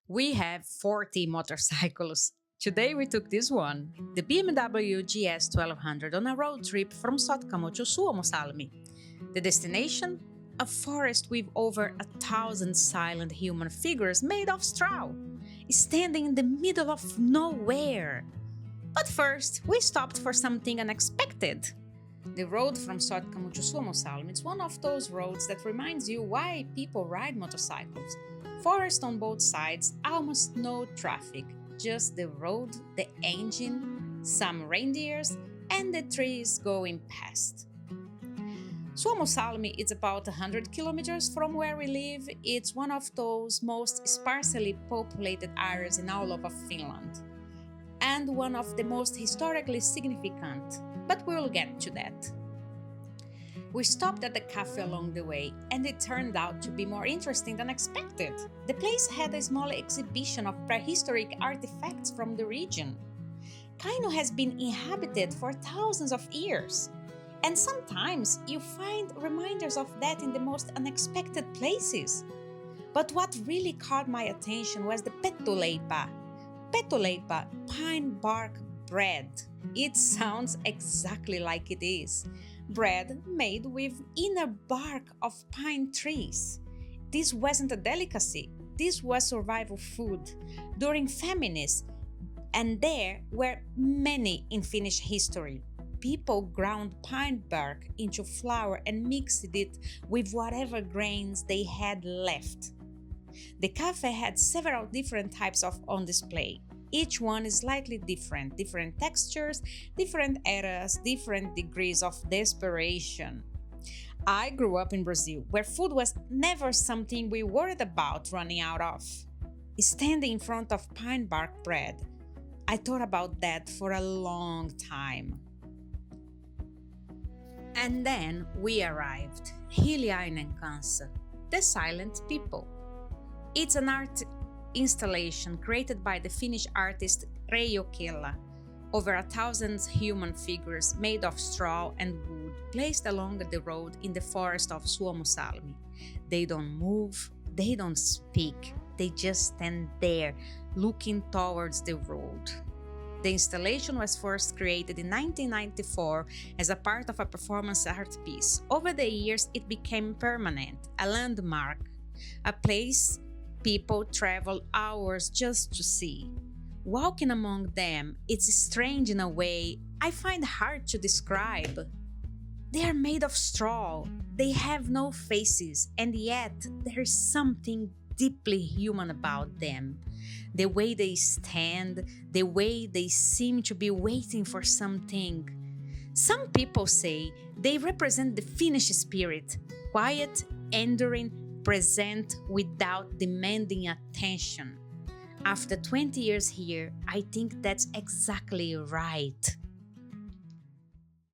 We have 40 motorcycles. Today we took this one, the BMW GS 1200, on a road trip from Sotkamo to Suomussalmi. The destination? A forest with over 1,000 silent human figures made of straw, standing in the middle of nowhere. But first, we stopped for something unexpected. The road from Sotkamo to Suomussalmi is one of those roads that reminds you why people ride motorcycles. Forest on both sides, almost no traffic, just the road, the engine, some reindeers, and the trees going past. Suomussalmi is about 100 kilometers from where we live. It's one of those most sparsely populated areas in all of Finland, and one of the most historically significant, but we'll get to that. We stopped at the cafe along the way, and it turned out to be more interesting than expected. The place had a small exhibition of prehistoric artifacts from the region. Kaino has been inhabited for thousands of years, and sometimes you find reminders of that in the most unexpected places. But what really caught my attention was the petuleipä. Petuleipä, pine bark bread. It sounds exactly like it is. Bread made with inner bark of pine trees. This wasn't a delicacy, this was survival food during famines, and there were many in Finnish history. People ground pine bark into flour and mixed it with whatever grains they had left. The cafe had several different types on display. Each one is slightly different textures, different eras, different degrees of desperation. I grew up in Brazil, where food was never something we worried about running out of. Standing in front of pine bark bread, I thought about that for a long time. And then we arrived, Hiljainen kanssa, the silent people. It's an art installation created by the Finnish artist Reijo Kela. Over 1,000 human figures made of straw and wood placed along the road in the forest of Suomussalmi. They don't move, they don't speak, they just stand there looking towards the road. The installation was first created in 1994 as a part of a performance art piece. Over the years, it became permanent, a landmark, a place people travel hours just to see. Walking among them, it's strange in a way I find hard to describe. They are made of straw, they have no faces, and yet there is something deeply human about them. The way they stand, the way they seem to be waiting for something. Some people say they represent the Finnish spirit, quiet, enduring, present without demanding attention. After 20 years here, I think that's exactly right.